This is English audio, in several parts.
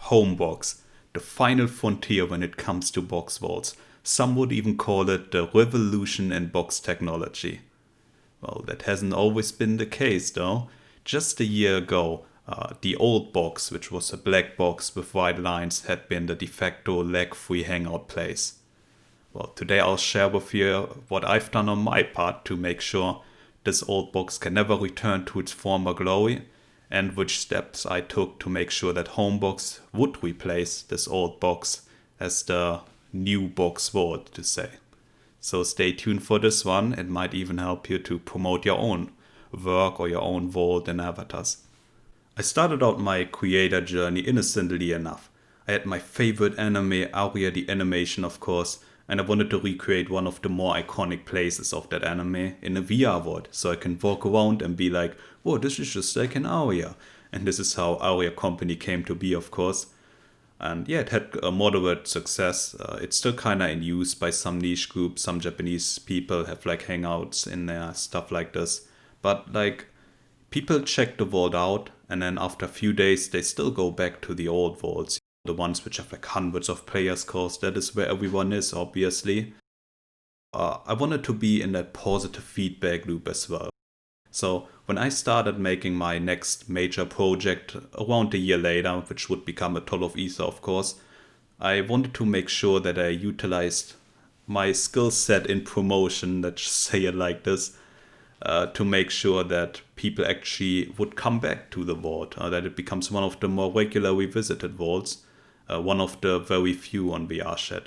HomeBox, the final frontier when it comes to box vaults. Some would even call it the revolution in box technology. Well, that hasn't always been the case though. Just a year ago, the old box, which was a black box with white lines, had been the de facto lag-free hangout place. Well, today I'll share with you what I've done on my part to make sure this old box can never return to its former glory, and which steps I took to make sure that HomeBox would replace this old box as the new box vault, to say. So stay tuned for this one. It might even help you to promote your own work or your own vault and avatars. I started out my creator journey innocently enough. I had my favorite anime, Aria the Animation of course, and I wanted to recreate one of the more iconic places of that anime in a VR world, so I can walk around and be like, whoa, this is just like an Aria. And this is how Aria Company came to be, of course. And yeah, it had a moderate success. It's still kind of in use by some niche groups. Some Japanese people have like hangouts in there, stuff like this. But like, people check the vault out, and then after a few days, they still go back to the old vaults. The ones which have like hundreds of players, cause that is where everyone is, obviously. I wanted to be in that positive feedback loop as well. So when I started making my next major project around a year later, which would become Atoll of Ether, of course, I wanted to make sure that I utilized my skill set in promotion, let's just say it like this, to make sure that people actually would come back to the vault, that it becomes one of the more regularly visited vaults, one of the very few on VRChat.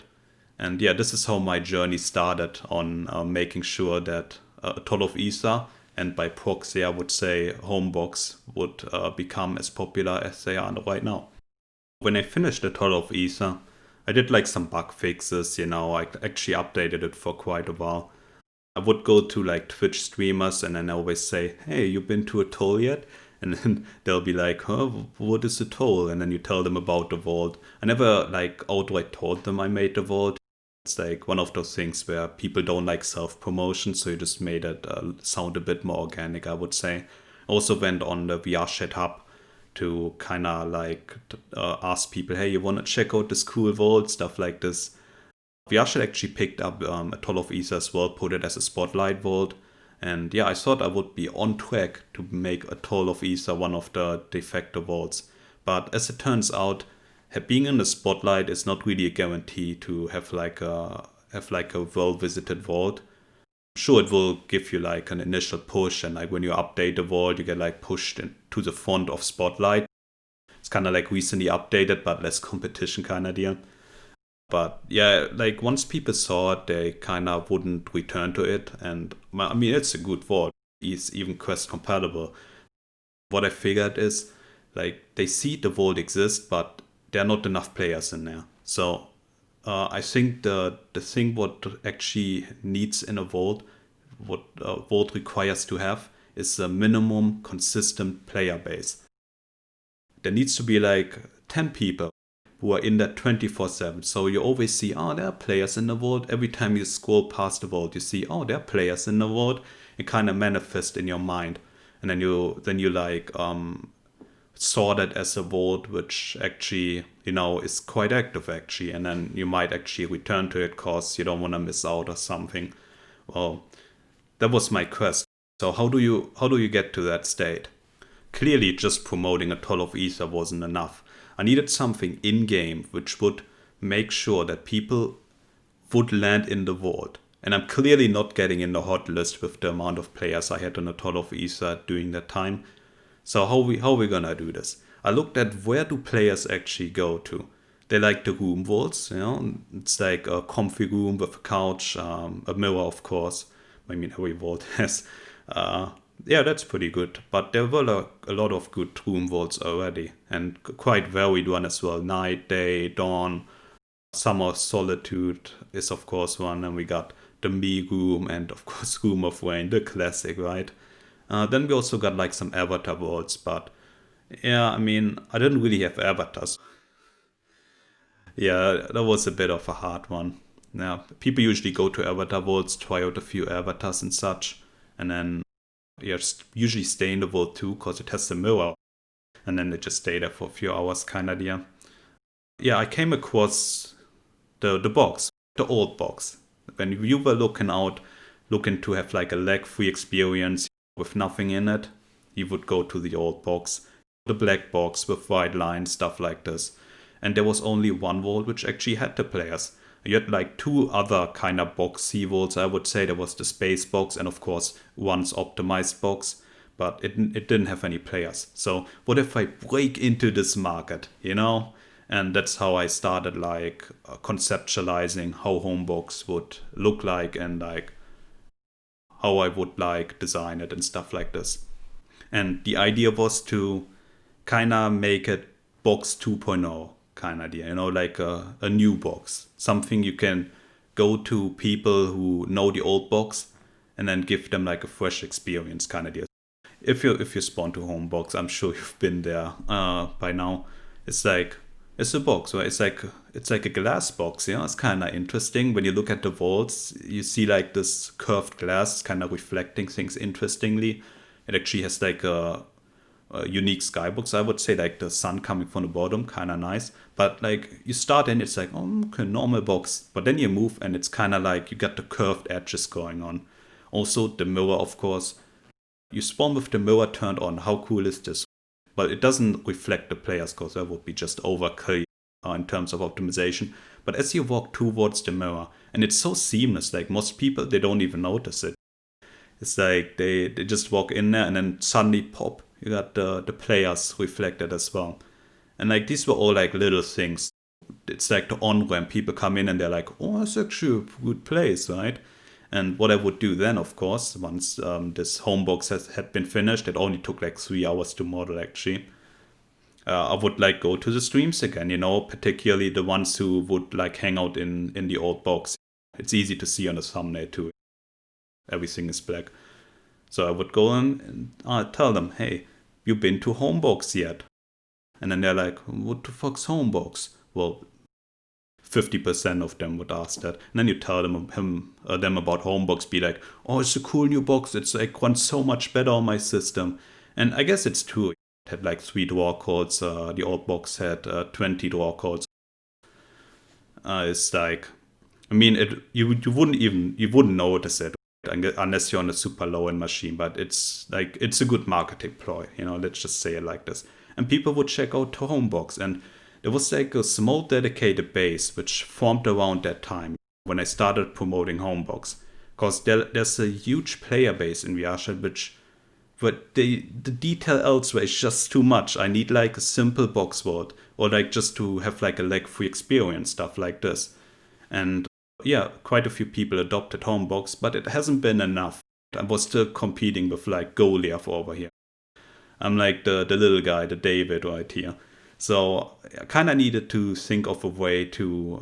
And yeah, this is how my journey started on making sure that Atoll of Ether, and by proxy I would say HomeBox, would become as popular as they are right now. When I finished Atoll of Ether, I did like some bug fixes, I actually updated it for quite a while. I would go to like Twitch streamers and then I always say, hey, you been to Atoll yet? And then they'll be like, huh, what is Atoll? And then you tell them about the vault. I never like outright told them I made the vault. It's like one of those things where people don't like self-promotion, so you just made it sound a bit more organic, I would say. Also went on the VRChat hub to kind of like ask people, hey, you want to check out this cool vault, stuff like this. VRChat actually picked up Atoll of Ether as well, put it as a spotlight vault. And yeah, I thought I would be on track to make Atoll of Ether one of the de facto vaults. But as it turns out, being in the spotlight is not really a guarantee to have like a well-visited vault. Sure, it will give you like an initial push, and like when you update the vault, you get like pushed into the front of spotlight. It's kind of like recently updated, but less competition kind of deal. But yeah, like once people saw it, they kind of wouldn't return to it. And I mean, it's a good vault. It's even quest compatible. What I figured is like they see the vault exist, but there are not enough players in there. So I think the thing what actually needs in a vault, what a vault requires to have, is a minimum consistent player base. There needs to be like 10 people who are in that 24/7. So you always see, oh, there are players in the vault. Every time you scroll past the vault, you see, oh, there are players in the vault. It kind of manifests in your mind. And then you like sort it as a vault which actually, is quite active actually. And then you might actually return to it because you don't want to miss out or something. Well, that was my quest. So how do you get to that state? Clearly just promoting Atoll of Ether wasn't enough. I needed something in-game which would make sure that people would land in the vault. And I'm clearly not getting in the hot list with the amount of players I had on Atoll of Ether during that time. So how we gonna do this? I looked at where do players actually go to. They like the room vaults, It's like a comfy room with a couch, a mirror, of course. I mean, every vault has. Yeah, that's pretty good. But there were a lot of good room vaults already, and quite varied one as well. Night, day, dawn, summer solitude is of course one, and we got the me room and of course room of rain, the classic, right? Then we also got like some avatar vaults, but yeah, I mean, I didn't really have avatars. Yeah, that was a bit of a hard one. Now, people usually go to avatar vaults, try out a few avatars and such, and then usually stay in the vault too because it has the mirror, and then they just stay there for a few hours kind of deal. yeah, I came across the box, the old box. When you were looking to have like a lag-free experience with nothing in it, you would go to the old box, the black box with white lines, stuff like this. And there was only one vault which actually had the players. You had like two other kind of boxy vaults, I would say. There was the space box and of course one's optimized box, but it didn't have any players. So what if I break into this market, you know? And that's how I started like conceptualizing how HomeBox would look like and like how I would like design it and stuff like this. And the idea was to kind of make it box 2.0 kind of idea, you know, like a new box, something you can go to people who know the old box and then give them like a fresh experience kind of idea. If you spawn to HomeBox, I'm sure you've been there by now. It's like it's a box, right? It's like a glass box, yeah. It's kind of interesting when you look at the walls. You see like this curved glass, kind of reflecting things interestingly. It actually has like a unique skybox, I would say, like the sun coming from the bottom, kind of nice. But like you start and it's like, oh, okay, normal box. But then you move and it's kind of like you got the curved edges going on. Also the mirror, of course. You spawn with the mirror turned on. How cool is this? But it doesn't reflect the players because that would be just overkill in terms of optimization. But as you walk towards the mirror, and it's so seamless, like most people, they don't even notice it. It's like they just walk in there and then suddenly pop, you got the players reflected as well. And like these were all like little things. It's like the on-ramp, people come in and they're like, oh, it's actually a good place, right? And what I would do then, of course, once this HomeBox had been finished, it only took like 3 hours to model actually. I would like go to the streams again, you know, particularly the ones who would like hang out in the old box. It's easy to see on the thumbnail too. Everything is black. So I would go in and tell them, hey, you been to HomeBox yet? And then they're like, what the fuck's HomeBox? Well, 50% of them would ask that. And then you tell them about HomeBox, be like, oh, it's a cool new box. It's like runs so much better on my system. And I guess it's true. It had like 3 draw codes. The old box had 20 draw codes. It's like, I mean, you wouldn't notice it unless you're on a super low-end machine. But it's like it's a good marketing ploy. You know, let's just say it like this. And people would check out HomeBox and there was like a small dedicated base which formed around that time when I started promoting HomeBox. Because there's a huge player base in VRChat but the detail elsewhere is just too much. I need like a simple box vault or like just to have like a lag-free experience, stuff like this. And yeah, quite a few people adopted HomeBox, but it hasn't been enough. I was still competing with like Goliath over here. I'm like the little guy, the David right here. So I kind of needed to think of a way to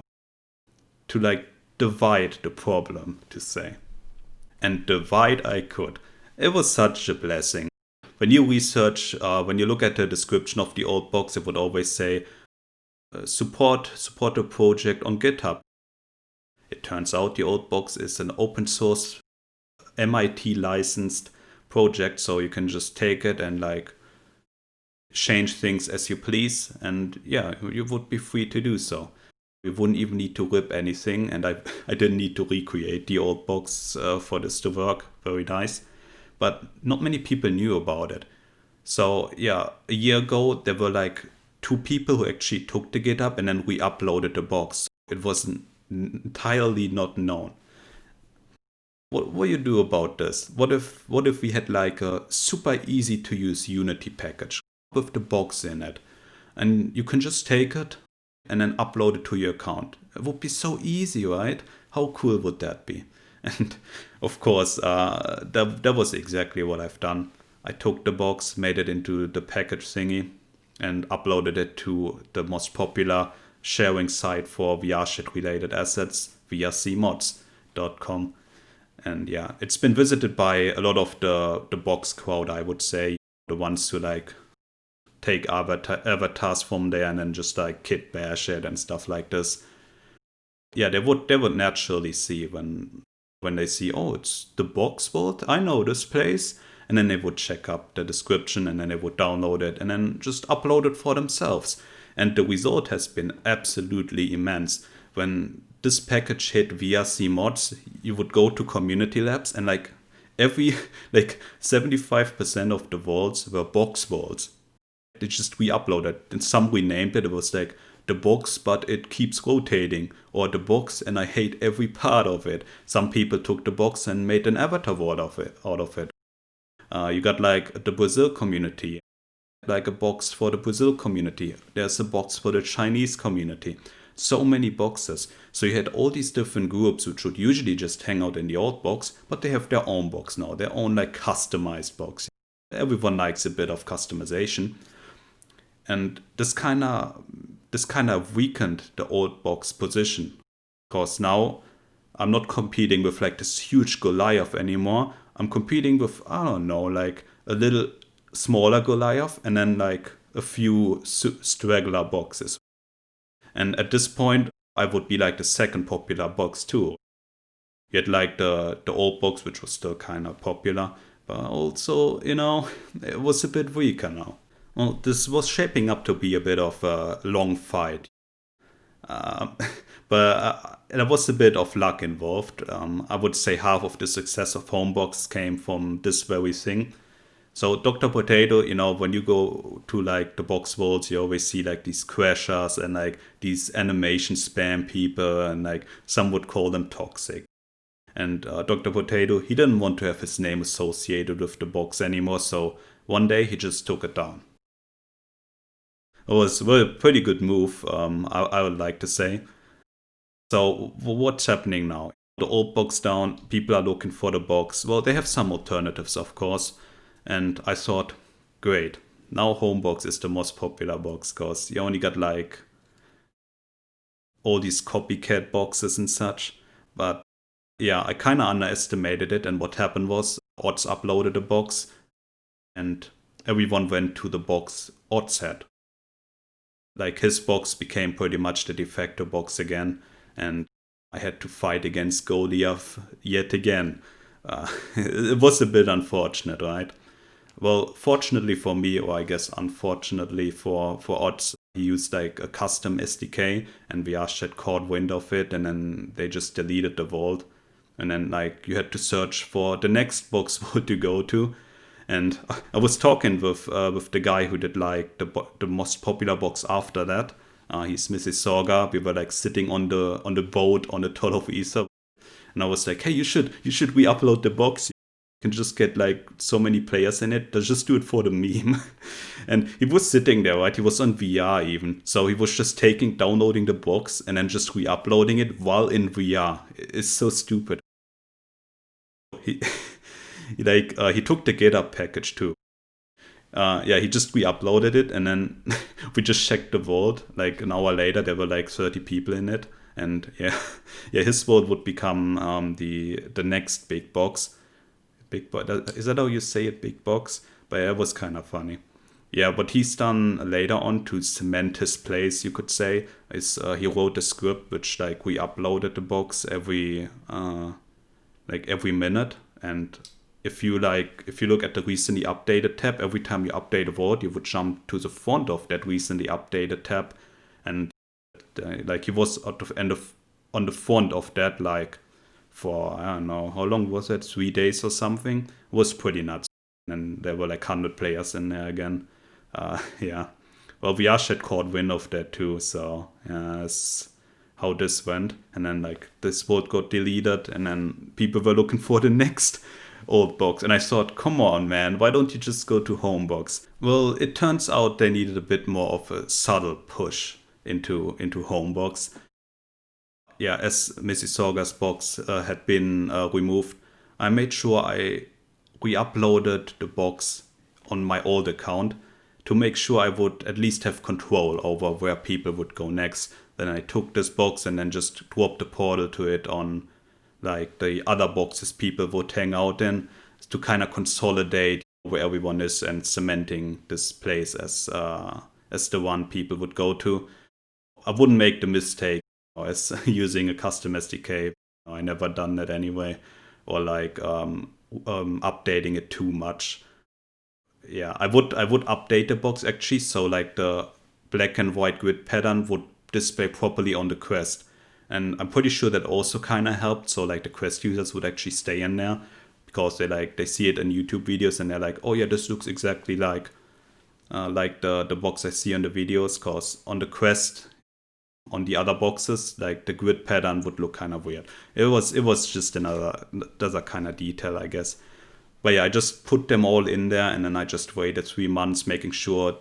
like divide the problem, to say. And divide I could. It was such a blessing. When you research, when you look at the description of the old box, it would always say, support a project on GitHub. It turns out the old box is an open source MIT licensed project, so you can just take it and like change things as you please, and yeah, you would be free to do so. You wouldn't even need to rip anything, and I didn't need to recreate the old box for this to work. Very nice. But not many people knew about it. So yeah, a year ago there were like 2 people who actually took the GitHub and then re-uploaded the box. It was entirely not known. What will you do about this? What if we had like a super easy to use Unity package with the box in it, and you can just take it and then upload it to your account? It would be so easy, right? How cool would that be? And of course, that was exactly what I've done. I took the box, made it into the package thingy, and uploaded it to the most popular sharing site for VRChat related assets, VRCmods.com. And yeah, it's been visited by a lot of the box crowd, I would say. The ones who like take avatars from there and then just like kit bash it and stuff like this. Yeah, they would naturally see when they see, oh, it's the box vault, I know this place. And then they would check up the description and then they would download it and then just upload it for themselves. And the result has been absolutely immense. When this package hit VRC mods, you would go to community labs and like every like 75% of the vaults were box vaults. They just re-uploaded and some renamed it. It was like the box, but it keeps rotating, or the box and I hate every part of it. Some people took the box and made an avatar vault out of it. You got like the Brazil community, like a box for the Brazil community. There's a box for the Chinese community. So many boxes. So you had all these different groups which would usually just hang out in the old box, but they have their own box now, their own like customized box. Everyone likes a bit of customization. And this kind of weakened the old box position. Because now I'm not competing with like this huge Goliath anymore. I'm competing with, I don't know, like a little smaller Goliath and then like a few straggler boxes. And at this point, I would be like the second popular box too. You had like the old box, which was still kind of popular, but also, it was a bit weaker now. Well, this was shaping up to be a bit of a long fight. But there was a bit of luck involved. I would say half of the success of HomeBox came from this very thing. So Dr. Potato, when you go to like the box vaults, you always see like these crashers and like these animation spam people, and like some would call them toxic. And Dr. Potato, he didn't want to have his name associated with the box anymore, so one day he just took it down. It was a pretty good move, I would like to say. So what's happening now? The old box down, people are looking for the box. Well, they have some alternatives, of course. And I thought, great, now HomeBox is the most popular box because you only got like all these copycat boxes and such. But yeah, I kind of underestimated it. And what happened was Odds uploaded a box and everyone went to the box Odds had. Like his box became pretty much the de facto box again. And I had to fight against Goliath yet again. It was a bit unfortunate, right? Well, fortunately for me, or I guess unfortunately for Odds, he used like a custom SDK and VRChat caught wind of it, and then they just deleted the vault. And then like you had to search for the next box vault to go to. And I was talking with the guy who did like the most popular box after that. He's Mrs. Sorga. We were like sitting on the boat on the Atoll of Ether, and I was like, hey, you should re-upload the box. You can just get like so many players in it. Let's just do it for the meme. And he was sitting there, right? He was on VR even. So he was just downloading the box and then just re-uploading it while in VR. It's so stupid. He he took the GitHub package too. He just re-uploaded it and then we just checked the vault. Like an hour later, there were like 30 people in it. And his vault would become the next big box. Big box. Is that how you say it, big box? But it was kind of funny. Yeah, what he's done later on to cement his place, you could say, is he wrote a script which like we uploaded the box every minute. And if you look at the recently updated tab, every time you update a vault, you would jump to the font of that recently updated tab, and like he was on the font of that like for, I don't know, how long was it? 3 days or something. It was pretty nuts. And there were like 100 players in there again. Well, VRChat caught wind of that too, so that's how this went. And then like this vote got deleted, and then people were looking for the next old box. And I thought, come on, man, why don't you just go to HomeBox? Well, it turns out they needed a bit more of a subtle push into HomeBox. Yeah, as Mrs. Sorga's box had been removed, I made sure I re-uploaded the box on my old account to make sure I would at least have control over where people would go next. Then I took this box and then just dropped the portal to it on like the other boxes people would hang out in, to kind of consolidate where everyone is and cementing this place as the one people would go to. I wouldn't make the mistake as using a custom SDK. I never done that anyway, or like updating it too much. Yeah, I would update the box actually, so like the black and white grid pattern would display properly on the Quest. And I'm pretty sure that also kind of helped. So like the Quest users would actually stay in there because they see it in YouTube videos and they're like, oh yeah, this looks exactly like the box I see on the videos. Because on the Quest, on the other boxes, like the grid pattern would look kind of weird. It was just another kind of detail, I guess. But yeah, I just put them all in there and then I just waited 3 months, making sure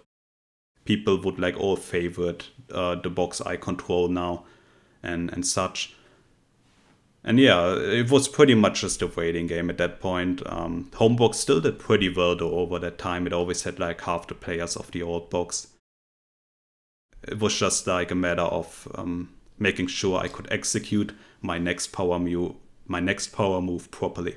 people would like all favorite the box I control now and such. And yeah, it was pretty much just a waiting game at that point. HomeBox still did pretty well though over that time. It always had like half the players of the old box. It was just like a matter of making sure I could execute my next power move properly.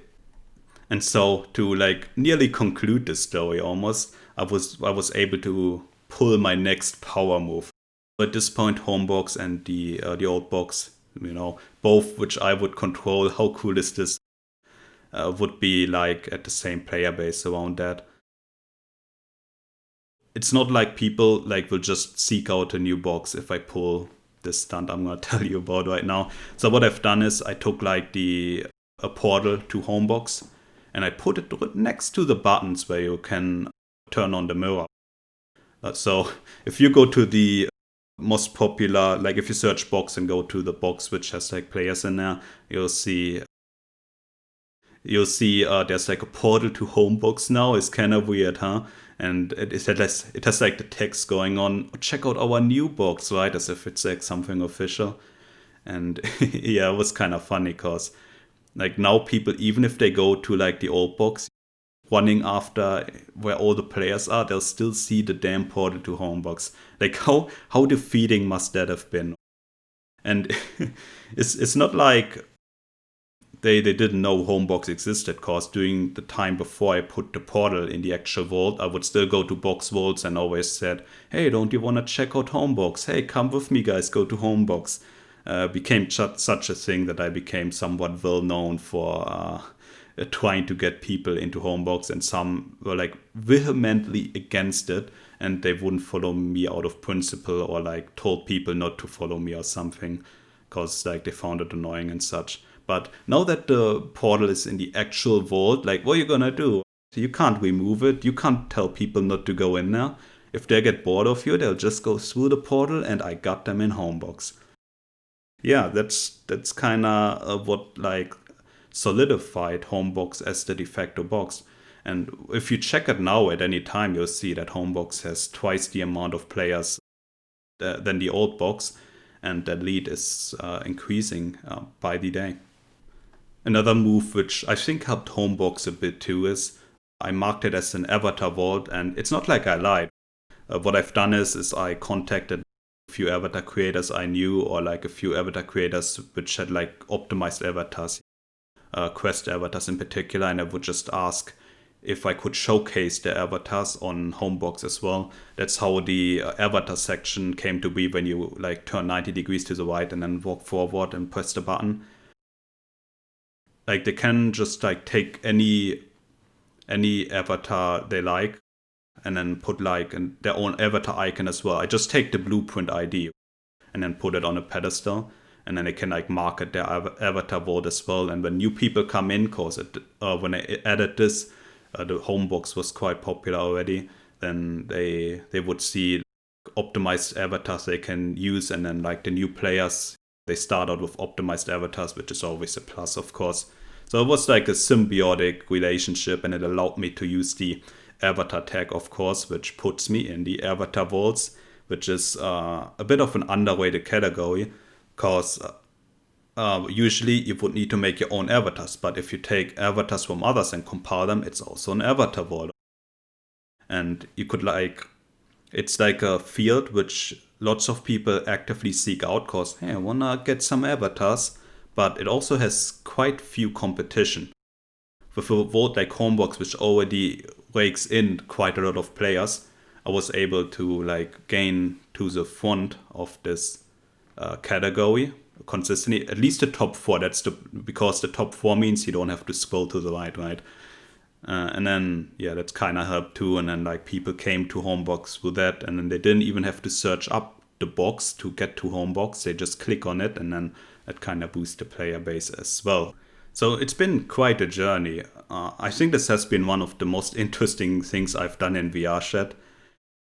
And so to like nearly conclude the story almost, I was able to pull my next power move. At this point, HomeBox and the old box, both which I would control. How cool is this? Would be like at the same player base around that. It's not like people like will just seek out a new box if I pull this stunt I'm gonna tell you about right now. So what I've done is I took like a portal to HomeBox and I put it next to the buttons where you can turn on the mirror. So if you go to the most popular, like if you search box and go to the box which has like players in there, you'll see there's like a portal to HomeBox now. It's kind of weird, huh? And it has like the text going on, check out our new box, right? As if it's like something official. And yeah, it was kind of funny because like now people, even if they go to like the old box, running after where all the players are, they'll still see the damn portal to HomeBox. Like how defeating must that have been? And it's not like they didn't know HomeBox existed, because during the time before I put the portal in the actual vault, I would still go to box vaults and always said, hey, don't you want to check out HomeBox? Hey, come with me guys, go to HomeBox. Became such a thing that I became somewhat well known for trying to get people into HomeBox, and some were like vehemently against it and they wouldn't follow me out of principle, or like told people not to follow me or something because like they found it annoying and such. But now that the portal is in the actual vault, like what are you gonna do? You can't remove it. You can't tell people not to go in there. If they get bored of you, they'll just go through the portal, and I got them in HomeBox. Yeah, that's kind of what like solidified HomeBox as the de facto box. And if you check it now at any time, you'll see that HomeBox has twice the amount of players than the old box, and that lead is increasing by the day. Another move which I think helped HomeBox a bit too is I marked it as an avatar vault, and it's not like I lied. What I've done is I contacted a few avatar creators I knew, or like a few avatar creators which had like optimized avatars, Quest avatars in particular, and I would just ask if I could showcase their avatars on HomeBox as well. That's how the avatar section came to be, when you like turn 90 degrees to the right and then walk forward and press the button. Like they can just like take any avatar they like and then put like their own avatar icon as well. I just take the blueprint ID and then put it on a pedestal, and then they can like market their avatar vault as well. And when new people come in, cause when I added this, the HomeBox was quite popular already, then they would see optimized avatars they can use, and then like the new players, they start out with optimized avatars, which is always a plus, of course. So it was like a symbiotic relationship, and it allowed me to use the avatar tag, of course, which puts me in the avatar vaults, which is a bit of an underrated category, because usually you would need to make your own avatars, but if you take avatars from others and compile them, it's also an avatar vault. And you could it's like a field which lots of people actively seek out, because hey, I wanna get some avatars, but it also has quite few competition. With a vault like HomeBox, which already rakes in quite a lot of players, I was able to like gain to the front of this category consistently, at least the top 4. Because the top 4 means you don't have to scroll to the right? And then, yeah, that's kind of helped too. And then like people came to HomeBox with that, and then they didn't even have to search up the box to get to HomeBox. They just click on it, and then that kind of boosts the player base as well. So it's been quite a journey. I think this has been one of the most interesting things I've done in VRChat.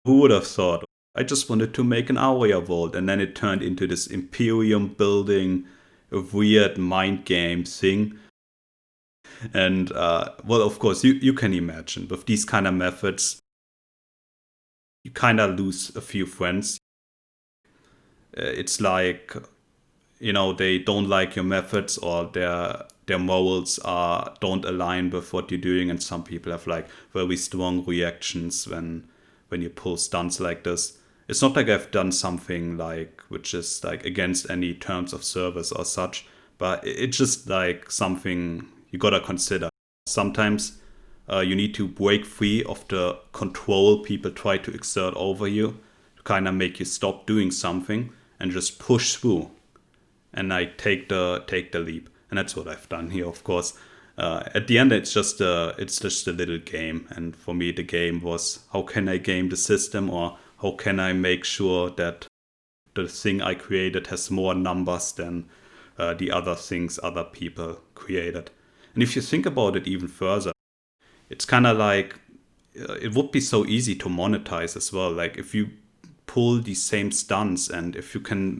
Who would have thought? I just wanted to make an Aria vault, and then it turned into this Imperium building, a weird mind game thing. And well, of course, you can imagine with these kind of methods, you kind of lose a few friends. It's like, they don't like your methods, or their morals don't align with what you're doing, and some people have like very strong reactions when you pull stunts like this. It's not like I've done something like which is like against any terms of service or such, but it's just like something you gotta consider. Sometimes you need to break free of the control people try to exert over you to kind of make you stop doing something and just push through and like take the leap. And that's what I've done here, of course. At the end, it's just a little game, and for me, the game was how can I game the system, or how can I make sure that the thing I created has more numbers than the other things other people created. And if you think about it even further, it's kind of like it would be so easy to monetize as well. Like if you pull these same stunts, and if you can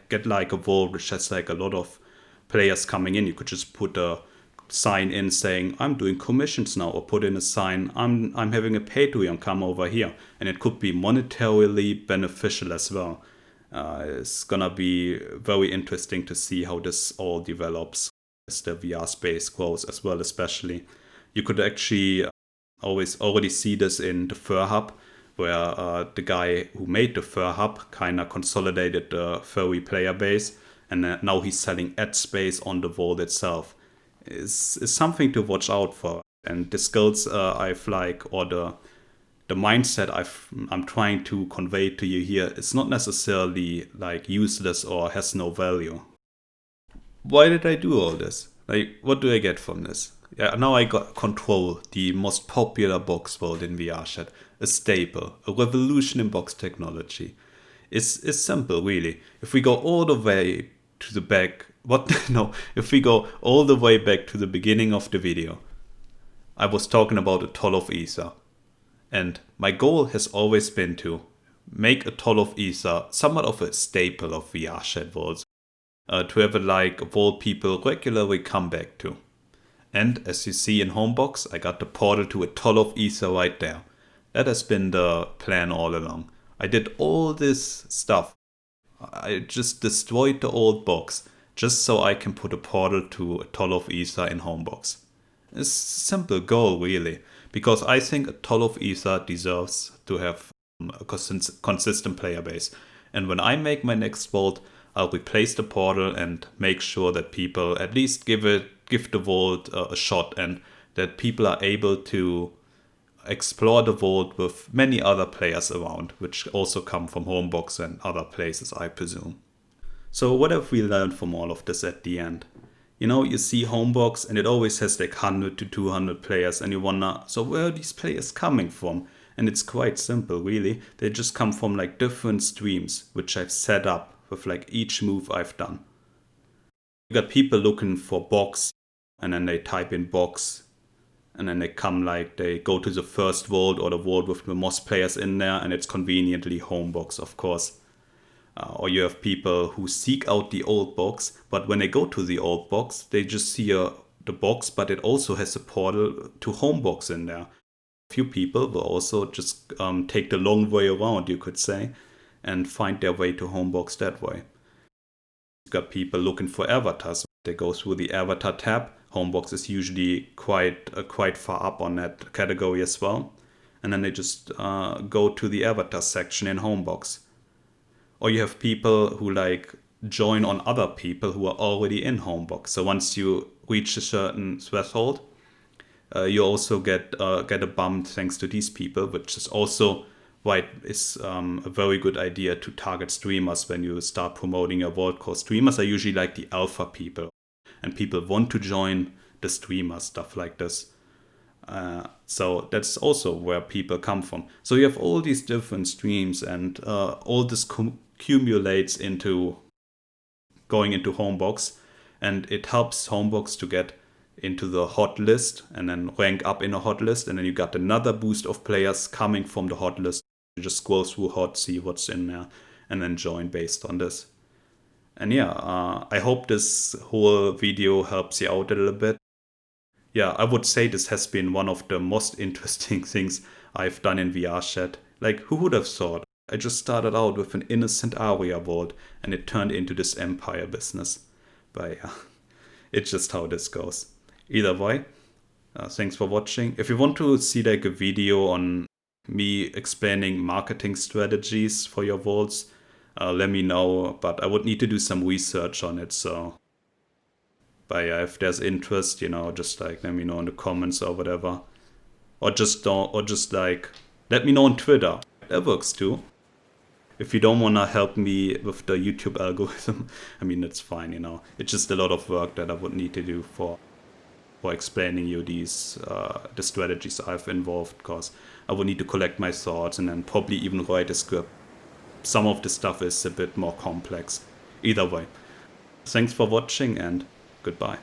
get like a vault which has like a lot of players coming in, you could just put a sign in saying I'm doing commissions now, or put in a sign I'm having a Patreon, come over here, and it could be monetarily beneficial as well. It's gonna be very interesting to see how this all develops as the VR space grows as well. Especially you could actually always already see this in the Fur Hub, where the guy who made the Fur Hub kind of consolidated the furry player base, and now he's selling ad space on the vault itself. Is something to watch out for. And the skills I've like, or the mindset I'm trying to convey to you here, is not necessarily like useless or has no value. Why did I do all this? Like, what do I get from this? Yeah, now I got Control, the most popular box vault in VRChat, a staple, a revolution in box technology. It's simple, really. If we go all the way to the back, if we go all the way back to the beginning of the video, I was talking about Atoll of Ether. And my goal has always been to make Atoll of Ether somewhat of a staple of VRChat vaults, to have a vault people regularly come back to. And as you see in HomeBox, I got the portal to Atoll of Ether right there. That has been the plan all along. I did all this stuff. I just destroyed the old box just so I can put a portal to Atoll of Ether in HomeBox. It's a simple goal, really, because I think Atoll of Ether deserves to have a consistent player base. And when I make my next vault, I'll replace the portal and make sure that people at least give the vault a shot, and that people are able to explore the vault with many other players around, which also come from HomeBox and other places, I presume. So what have we learned from all of this at the end? You see HomeBox and it always has like 100 to 200 players, and you wonder, so where are these players coming from? And it's quite simple, really. They just come from like different streams, which I've set up with like each move I've done. You got people looking for box, and then they type in box, and then they go to the first vault, or the vault with the most players in there, and it's conveniently HomeBox, of course. Or you have people who seek out the old box, but when they go to the old box, they just see the box, but it also has a portal to HomeBox in there. A few people will also just take the long way around, you could say, and find their way to HomeBox that way. You've got people looking for avatars. They go through the avatar tab. HomeBox is usually quite far up on that category as well. And then they just go to the avatar section in HomeBox. Or you have people who join on other people who are already in HomeBox. So once you reach a certain threshold, you also get a bump thanks to these people, which is also why it's a very good idea to target streamers when you start promoting your vault, because streamers are usually like the alpha people, and people want to join the streamer, stuff like this. So that's also where people come from. So you have all these different streams, and all this accumulates into going into HomeBox, and it helps HomeBox to get into the hot list and then rank up in a hot list, and then you got another boost of players coming from the hot list. You just scroll through hot, see what's in there, and then join based on this. And yeah, I hope this whole video helps you out a little bit. Yeah, I would say this has been one of the most interesting things I've done in VRChat. Like, who would have thought? I just started out with an innocent Aria vault, and it turned into this empire business. But yeah, it's just how this goes. Either way, thanks for watching. If you want to see like a video on me explaining marketing strategies for your vaults, let me know. But I would need to do some research on it, so... But yeah, if there's interest, just like let me know in the comments or whatever. Or just like let me know on Twitter. That works too. If you don't wanna help me with the YouTube algorithm, I mean that's fine, It's just a lot of work that I would need to do for explaining you these the strategies I've involved, because I would need to collect my thoughts and then probably even write a script. Some of the stuff is a bit more complex. Either way. Thanks for watching and goodbye.